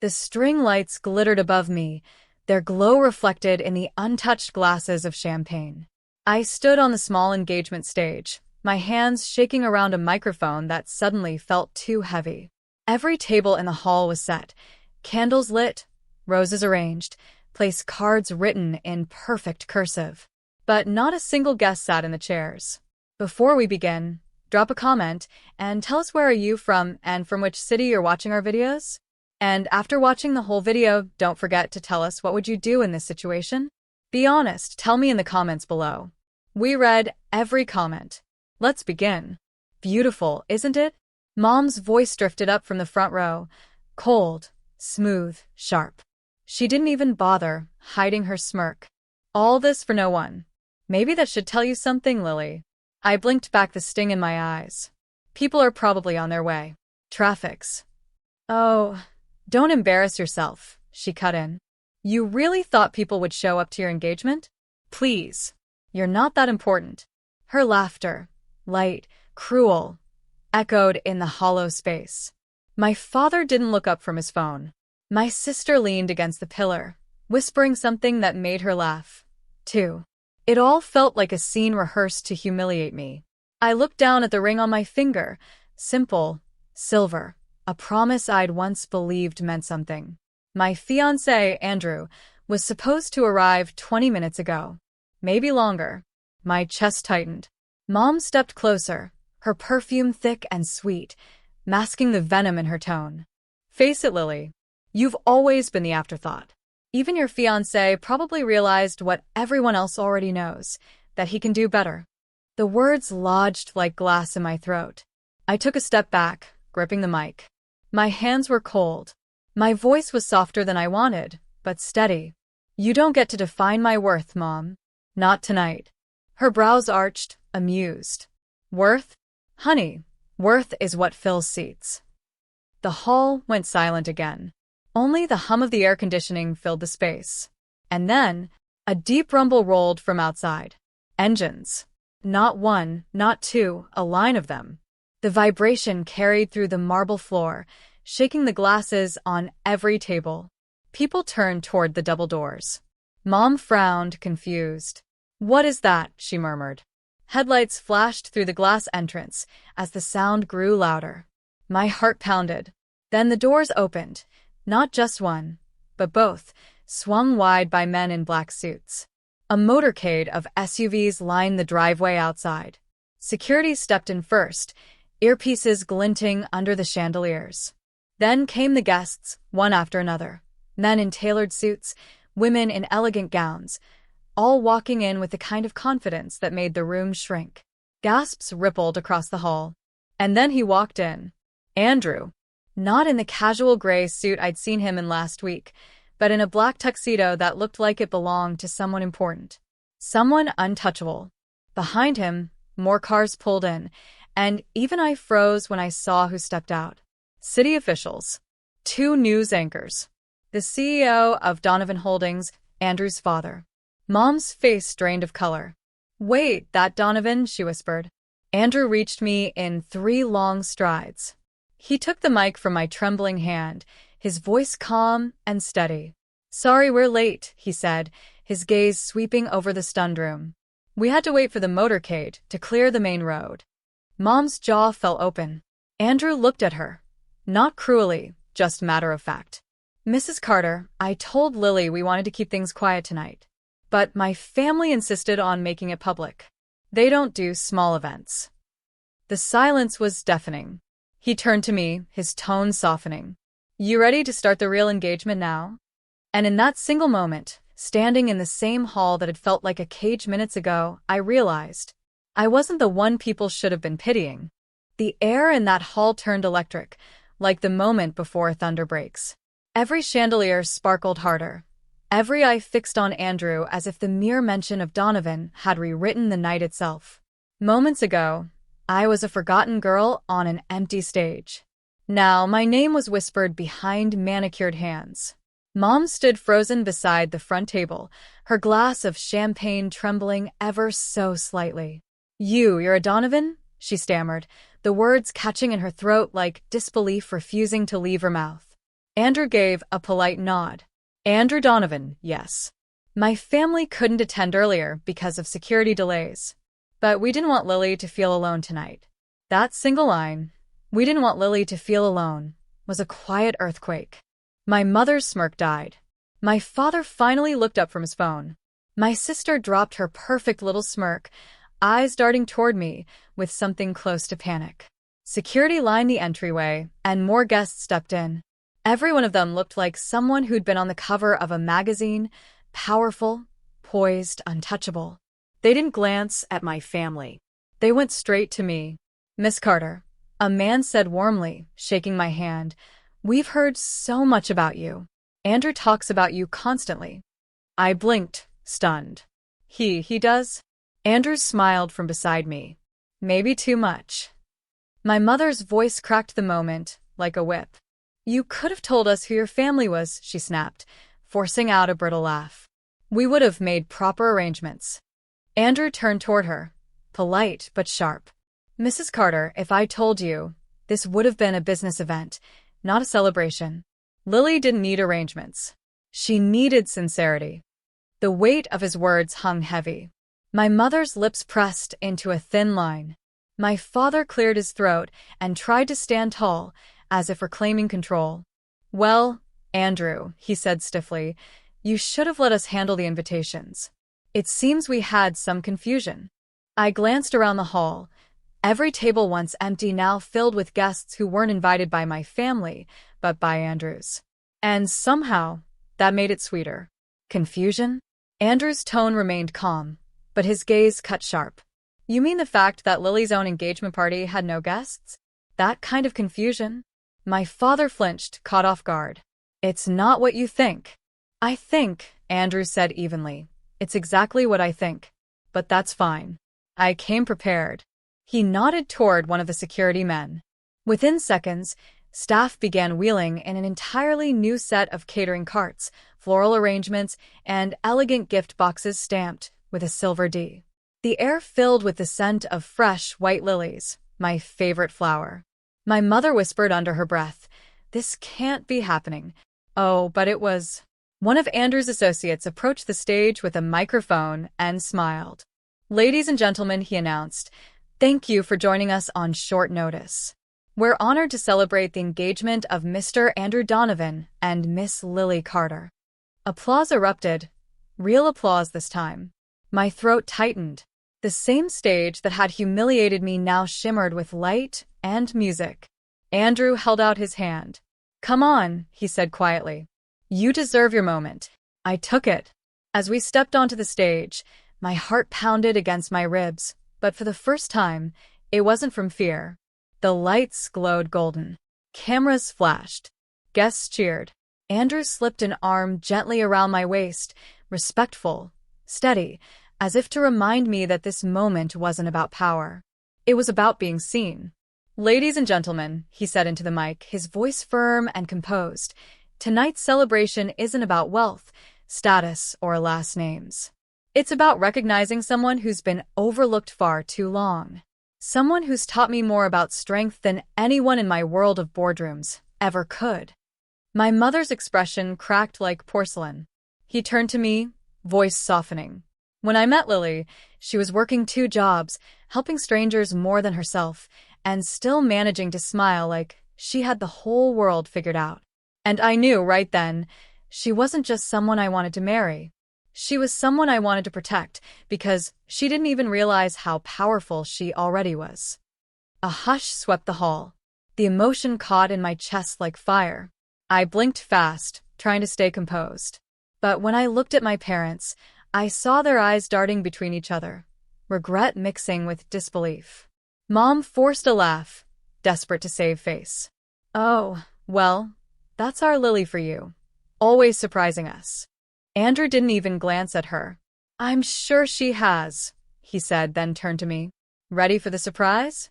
The string lights glittered above me, their glow reflected in the untouched glasses of champagne. I stood on the small engagement stage, my hands shaking around a microphone that suddenly felt too heavy. Every table in the hall was set, candles lit, roses arranged, place cards written in perfect cursive. But not a single guest sat in the chairs. Before we begin, drop a comment and tell us where are you from and from which city you're watching our videos. And after watching the whole video, don't forget to tell us what would you do in this situation? Be honest, tell me in the comments below. We read every comment. Let's begin. Beautiful, isn't it? Mom's voice drifted up from the front row. Cold, smooth, sharp. She didn't even bother hiding her smirk. All this for no one. Maybe that should tell you something, Lily. I blinked back the sting in my eyes. People are probably on their way. Traffic's. Oh, don't embarrass yourself, she cut in. You really thought people would show up to your engagement? Please. You're not that important. Her laughter, light, cruel, echoed in the hollow space. My father didn't look up from his phone. My sister leaned against the pillar, whispering something that made her laugh, too. It all felt like a scene rehearsed to humiliate me. I looked down at the ring on my finger. Simple, silver, a promise I'd once believed meant something. My fiancé, Andrew, was supposed to arrive 20 minutes ago. Maybe longer. My chest tightened. Mom stepped closer, her perfume thick and sweet, masking the venom in her tone. Face it, Lily. You've always been the afterthought. Even your fiancé probably realized what everyone else already knows, that he can do better. The words lodged like glass in my throat. I took a step back, gripping the mic. My hands were cold. My voice was softer than I wanted, but steady. You don't get to define my worth, Mom. Not tonight. Her brows arched, amused. Worth? Honey, worth is what fills seats. The hall went silent again. Only the hum of the air conditioning filled the space. And then, a deep rumble rolled from outside. Engines. Not one, not two, a line of them. The vibration carried through the marble floor, shaking the glasses on every table. People turned toward the double doors. Mom frowned, confused. What is that? She murmured. Headlights flashed through the glass entrance as the sound grew louder. My heart pounded. Then the doors opened. Not just one, but both, swung wide by men in black suits. A motorcade of SUVs lined the driveway outside. Security stepped in first, earpieces glinting under the chandeliers. Then came the guests, one after another. Men in tailored suits, women in elegant gowns, all walking in with the kind of confidence that made the room shrink. Gasps rippled across the hall. And then he walked in. Andrew. Not in the casual gray suit I'd seen him in last week, but in a black tuxedo that looked like it belonged to someone important. Someone untouchable. Behind him, more cars pulled in, and even I froze when I saw who stepped out. City officials. 2 news anchors. The CEO of Donovan Holdings, Andrew's father. Mom's face drained of color. Wait, that Donovan, she whispered. Andrew reached me in 3 long strides. He took the mic from my trembling hand, his voice calm and steady. Sorry we're late, he said, his gaze sweeping over the stunned room. We had to wait for the motorcade to clear the main road. Mom's jaw fell open. Andrew looked at her. Not cruelly, just matter of fact. Mrs. Carter, I told Lily we wanted to keep things quiet tonight. But my family insisted on making it public. They don't do small events. The silence was deafening. He turned to me, his tone softening. You ready to start the real engagement now? And in that single moment, standing in the same hall that had felt like a cage minutes ago, I realized I wasn't the one people should have been pitying. The air in that hall turned electric, like the moment before thunder breaks. Every chandelier sparkled harder. Every eye fixed on Andrew as if the mere mention of Donovan had rewritten the night itself. Moments ago, I was a forgotten girl on an empty stage. Now my name was whispered behind manicured hands. Mom stood frozen beside the front table, her glass of champagne trembling ever so slightly. You're a Donovan? She stammered, the words catching in her throat like disbelief refusing to leave her mouth. Andrew gave a polite nod. Andrew Donovan, yes. My family couldn't attend earlier because of security delays. But we didn't want Lily to feel alone tonight. That single line, "We didn't want Lily to feel alone," was a quiet earthquake. My mother's smirk died. My father finally looked up from his phone. My sister dropped her perfect little smirk, eyes darting toward me with something close to panic. Security lined the entryway, and more guests stepped in. Every one of them looked like someone who'd been on the cover of a magazine, powerful, poised, untouchable. They didn't glance at my family. They went straight to me. "Miss Carter," a man said warmly, shaking my hand, "we've heard so much about you. Andrew talks about you constantly." I blinked, stunned. He does?" Andrew smiled from beside me. "Maybe too much." My mother's voice cracked the moment, like a whip. "You could have told us who your family was," she snapped, forcing out a brittle laugh. "We would have made proper arrangements." Andrew turned toward her, polite but sharp. "Mrs. Carter, if I told you, this would have been a business event, not a celebration." Lily didn't need arrangements. She needed sincerity. The weight of his words hung heavy. My mother's lips pressed into a thin line. My father cleared his throat and tried to stand tall, as if reclaiming control. "Well, Andrew," he said stiffly, "you should have let us handle the invitations. It seems we had some confusion." I glanced around the hall. Every table once empty now filled with guests who weren't invited by my family, but by Andrew's. And somehow, that made it sweeter. Confusion? Andrew's tone remained calm, but his gaze cut sharp. "You mean the fact that Lily's own engagement party had no guests? That kind of confusion?" My father flinched, caught off guard. "It's not what you think." "I think," Andrew said evenly, "it's exactly what I think. But that's fine. I came prepared." He nodded toward one of the security men. Within seconds, staff began wheeling in an entirely new set of catering carts, floral arrangements, and elegant gift boxes stamped with a silver D. The air filled with the scent of fresh white lilies, my favorite flower. My mother whispered under her breath, "This can't be happening." Oh, but it was. One of Andrew's associates approached the stage with a microphone and smiled. "Ladies and gentlemen," he announced, "thank you for joining us on short notice. We're honored to celebrate the engagement of Mr. Andrew Donovan and Miss Lily Carter." Applause erupted. Real applause this time. My throat tightened. The same stage that had humiliated me now shimmered with light and music. Andrew held out his hand. "Come on," he said quietly. "You deserve your moment." I took it. As we stepped onto the stage, my heart pounded against my ribs, but for the first time, it wasn't from fear. The lights glowed golden. Cameras flashed. Guests cheered. Andrew slipped an arm gently around my waist, respectful, steady, as if to remind me that this moment wasn't about power. It was about being seen. "Ladies and gentlemen," he said into the mic, his voice firm and composed, "tonight's celebration isn't about wealth, status, or last names. It's about recognizing someone who's been overlooked far too long. Someone who's taught me more about strength than anyone in my world of boardrooms ever could." My mother's expression cracked like porcelain. He turned to me, voice softening. "When I met Lily, she was working 2 jobs, helping strangers more than herself, and still managing to smile like she had the whole world figured out. And I knew right then, she wasn't just someone I wanted to marry. She was someone I wanted to protect, because she didn't even realize how powerful she already was." A hush swept the hall. The emotion caught in my chest like fire. I blinked fast, trying to stay composed. But when I looked at my parents, I saw their eyes darting between each other, regret mixing with disbelief. Mom forced a laugh, desperate to save face. "Oh, well, that's our Lily for you. Always surprising us." Andrew didn't even glance at her. "I'm sure she has," he said, then turned to me. "Ready for the surprise?"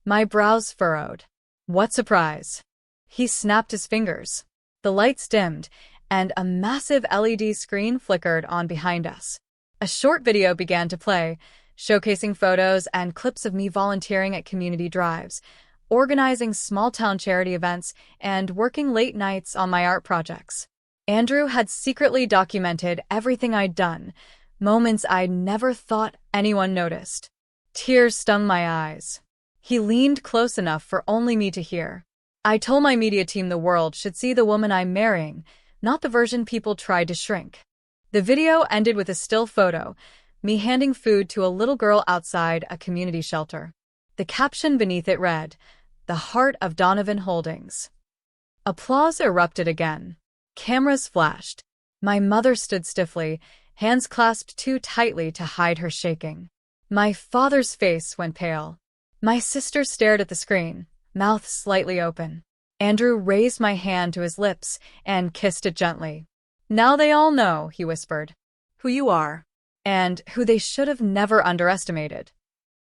My brows furrowed. "What surprise?" He snapped his fingers. The lights dimmed, and a massive LED screen flickered on behind us. A short video began to play, showcasing photos and clips of me volunteering at community drives, organizing small-town charity events, and working late nights on my art projects. Andrew had secretly documented everything I'd done, moments I'd never thought anyone noticed. Tears stung my eyes. He leaned close enough for only me to hear. I told my media team the world should see the woman I'm marrying, not the version people tried to shrink. The video ended with a still photo, me handing food to a little girl outside a community shelter. The caption beneath it read, "The Heart of Donovan Holdings." Applause erupted again. Cameras flashed. My mother stood stiffly, hands clasped too tightly to hide her shaking. My father's face went pale. My sister stared at the screen, mouth slightly open. Andrew raised my hand to his lips and kissed it gently. "Now they all know," he whispered, "who you are, and who they should have never underestimated."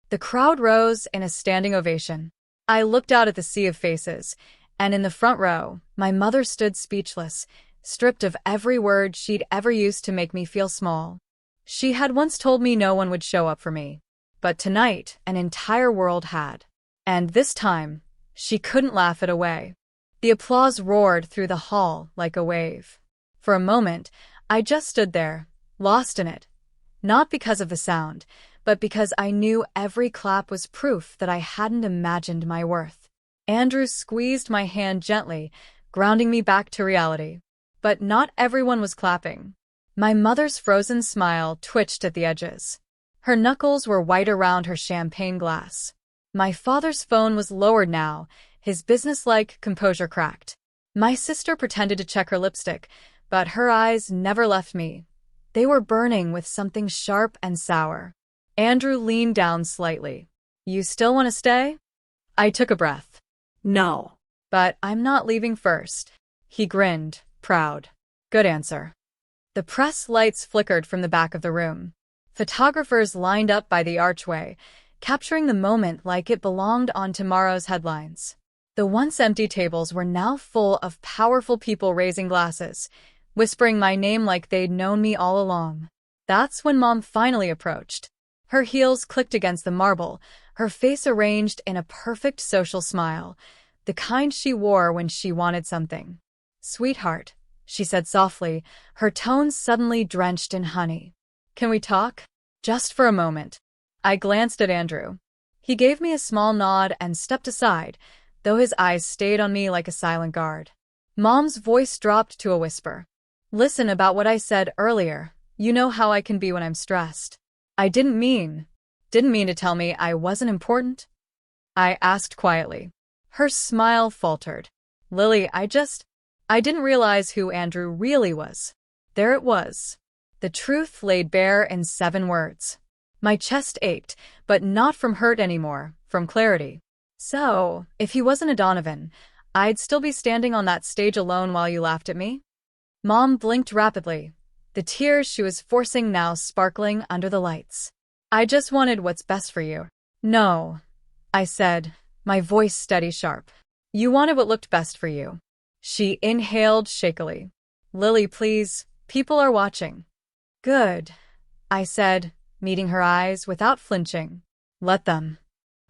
The crowd rose in a standing ovation. I looked out at the sea of faces, and in the front row, my mother stood speechless, stripped of every word she'd ever used to make me feel small. She had once told me no one would show up for me, but tonight an entire world had. And this time, she couldn't laugh it away. The applause roared through the hall like a wave. For a moment, I just stood there, lost in it. Not because of the sound, but because I knew every clap was proof that I hadn't imagined my worth. Andrew squeezed my hand gently, grounding me back to reality. But not everyone was clapping. My mother's frozen smile twitched at the edges. Her knuckles were white around her champagne glass. My father's phone was lowered now, his businesslike composure cracked. My sister pretended to check her lipstick, but her eyes never left me. They were burning with something sharp and sour. Andrew leaned down slightly. "You still want to stay?" I took a breath. "No. But I'm not leaving first." He grinned, proud. "Good answer." The press lights flickered from the back of the room. Photographers lined up by the archway, capturing the moment like it belonged on tomorrow's headlines. The once empty tables were now full of powerful people raising glasses, whispering my name like they'd known me all along. That's when Mom finally approached. Her heels clicked against the marble, her face arranged in a perfect social smile, the kind she wore when she wanted something. "Sweetheart," she said softly, her tone suddenly drenched in honey. "Can we talk? Just for a moment." I glanced at Andrew. He gave me a small nod and stepped aside, though his eyes stayed on me like a silent guard. Mom's voice dropped to a whisper. "Listen about what I said earlier. You know how I can be when I'm stressed." I didn't mean to tell me I wasn't important?" I asked quietly. Her smile faltered. "Lily, I didn't realize who Andrew really was." There it was. The truth laid bare in 7 words. My chest ached, but not from hurt anymore, from clarity. "So, if he wasn't a Donovan, I'd still be standing on that stage alone while you laughed at me?" Mom blinked rapidly, the tears she was forcing now sparkling under the lights. "I just wanted what's best for you." "No," I said, my voice steady sharp. "You wanted what looked best for you." She inhaled shakily. "Lily, please, people are watching." "Good," I said, meeting her eyes without flinching. "Let them."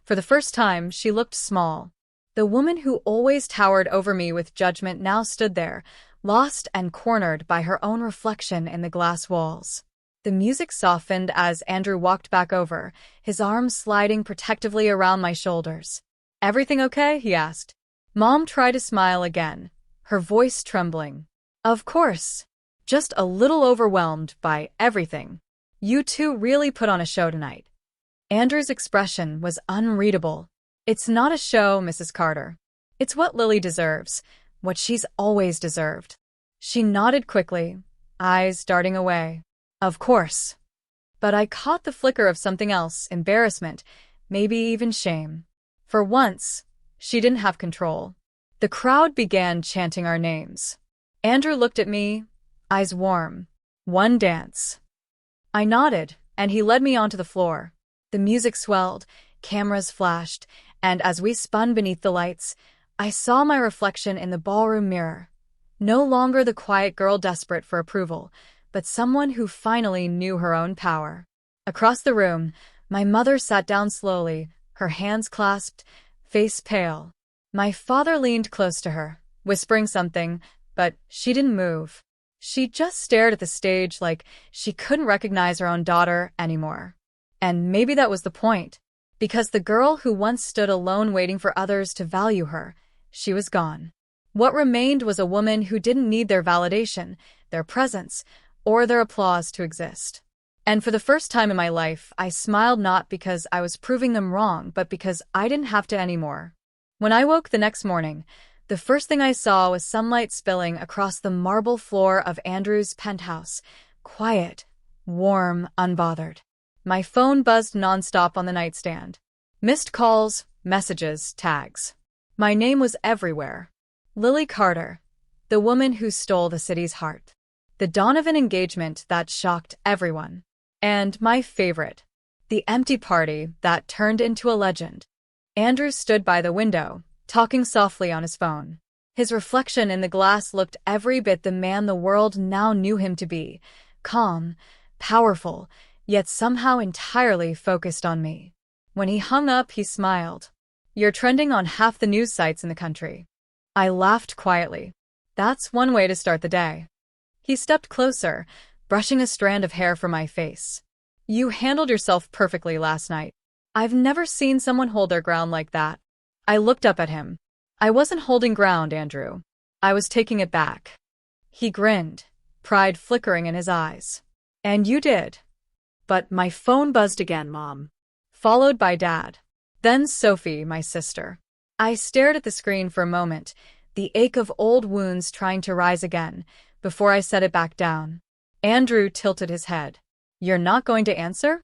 For the first time, she looked small. The woman who always towered over me with judgment now stood there, lost and cornered by her own reflection in the glass walls. The music softened as Andrew walked back over, his arms sliding protectively around my shoulders. "Everything okay?" he asked. Mom tried to smile again, her voice trembling. "Of course. Just a little overwhelmed by everything. You two really put on a show tonight." Andrew's expression was unreadable. "It's not a show, Mrs. Carter. It's what Lily deserves, what she's always deserved." She nodded quickly, eyes darting away. "Of course." But I caught the flicker of something else, embarrassment, maybe even shame. For once, she didn't have control. The crowd began chanting our names. Andrew looked at me, eyes warm. "One dance." I nodded, and he led me onto the floor. The music swelled, cameras flashed, and as we spun beneath the lights, I saw my reflection in the ballroom mirror. No longer the quiet girl desperate for approval, but someone who finally knew her own power. Across the room, my mother sat down slowly, her hands clasped, face pale. My father leaned close to her, whispering something, but she didn't move. She just stared at the stage like she couldn't recognize her own daughter anymore. And maybe that was the point, because the girl who once stood alone waiting for others to value her, she was gone. What remained was a woman who didn't need their validation, their presence, or their applause to exist. And for the first time in my life, I smiled not because I was proving them wrong, but because I didn't have to anymore. When I woke the next morning, the first thing I saw was sunlight spilling across the marble floor of Andrew's penthouse. Quiet, warm, unbothered. My phone buzzed nonstop on the nightstand. Missed calls, messages, tags. My name was everywhere. Lily Carter, the woman who stole the city's heart. The dawn of an engagement that shocked everyone. And my favorite, the empty party that turned into a legend. Andrew stood by the window, talking softly on his phone. His reflection in the glass looked every bit the man the world now knew him to be. Calm, powerful, yet somehow entirely focused on me. When he hung up, he smiled. "You're trending on half the news sites in the country." I laughed quietly. That's one way to start the day. He stepped closer, brushing a strand of hair from my face. "You handled yourself perfectly last night. I've never seen someone hold their ground like that." I looked up at him. "I wasn't holding ground, Andrew. I was taking it back." He grinned, pride flickering in his eyes. "And you did." But my phone buzzed again, Mom. Followed by Dad. Then Sophie, my sister. I stared at the screen for a moment, the ache of old wounds trying to rise again, before I set it back down. Andrew tilted his head. "You're not going to answer?"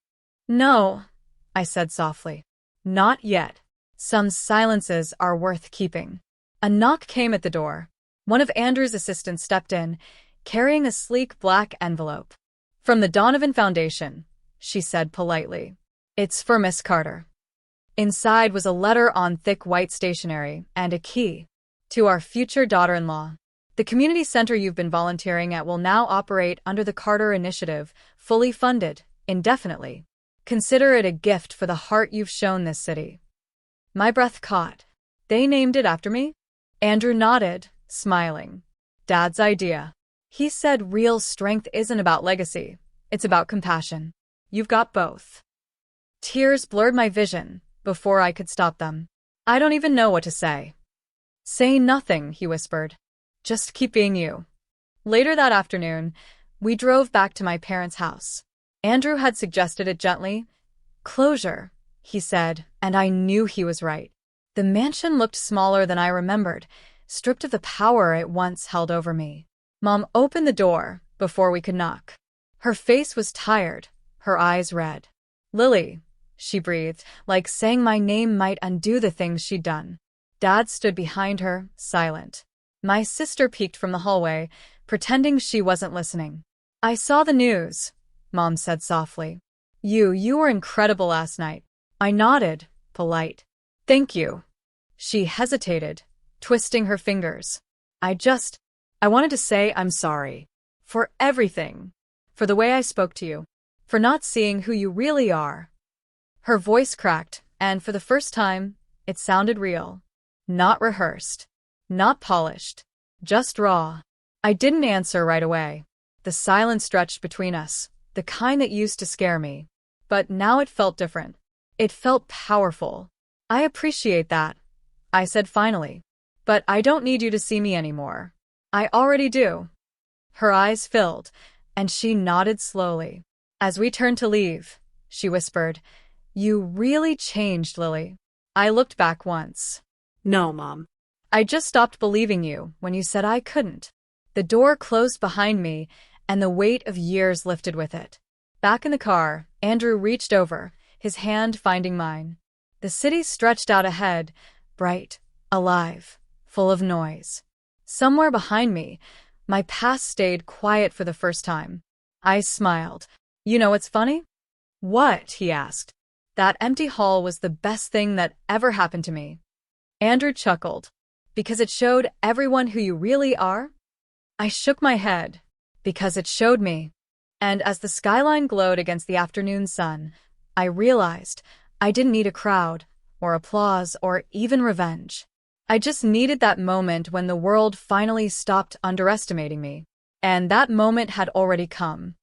"No," I said softly. "Not yet. Some silences are worth keeping." A knock came at the door. One of Andrew's assistants stepped in, carrying a sleek black envelope. "From the Donovan Foundation," she said politely. "It's for Miss Carter." Inside was a letter on thick white stationery and a key. "To our future daughter-in-law. The community center you've been volunteering at will now operate under the Carter Initiative, fully funded, indefinitely. Consider it a gift for the heart you've shown this city." My breath caught. "They named it after me?" Andrew nodded, smiling. "Dad's idea. He said real strength isn't about legacy, it's about compassion. You've got both." Tears blurred my vision before I could stop them. "I don't even know what to say." "Say nothing," he whispered. "Just keep being you." Later that afternoon, we drove back to my parents' house. Andrew had suggested it gently. "Closure," he said, and I knew he was right. The mansion looked smaller than I remembered, stripped of the power it once held over me. Mom opened the door before we could knock. Her face was tired, her eyes red. "Lily," she breathed, like saying my name might undo the things she'd done. Dad stood behind her, silent. My sister peeked from the hallway, pretending she wasn't listening. "I saw the news," Mom said softly. You were incredible last night." I nodded, polite. "Thank you." She hesitated, twisting her fingers. I wanted to say I'm sorry. For everything. For the way I spoke to you. For not seeing who you really are." Her voice cracked, and for the first time, it sounded real. Not rehearsed. Not polished. Just raw. I didn't answer right away. The silence stretched between us, the kind that used to scare me. But now it felt different. It felt powerful. "I appreciate that," I said finally. "But I don't need you to see me anymore. I already do." Her eyes filled, and she nodded slowly. As we turned to leave, she whispered, "You really changed, Lily." I looked back once. "No, Mom. "I just stopped believing you when you said I couldn't." The door closed behind me, and the weight of years lifted with it. Back in the car, Andrew reached over, his hand finding mine. The city stretched out ahead, bright, alive, full of noise. Somewhere behind me, my past stayed quiet for the first time. I smiled. "You know what's funny?" "What?" he asked. "That empty hall was the best thing that ever happened to me." Andrew chuckled. "Because it showed everyone who you really are?" I shook my head. "Because it showed me." And as the skyline glowed against the afternoon sun, I realized I didn't need a crowd. or applause, or even revenge. I just needed that moment when the world finally stopped underestimating me. And that moment had already come.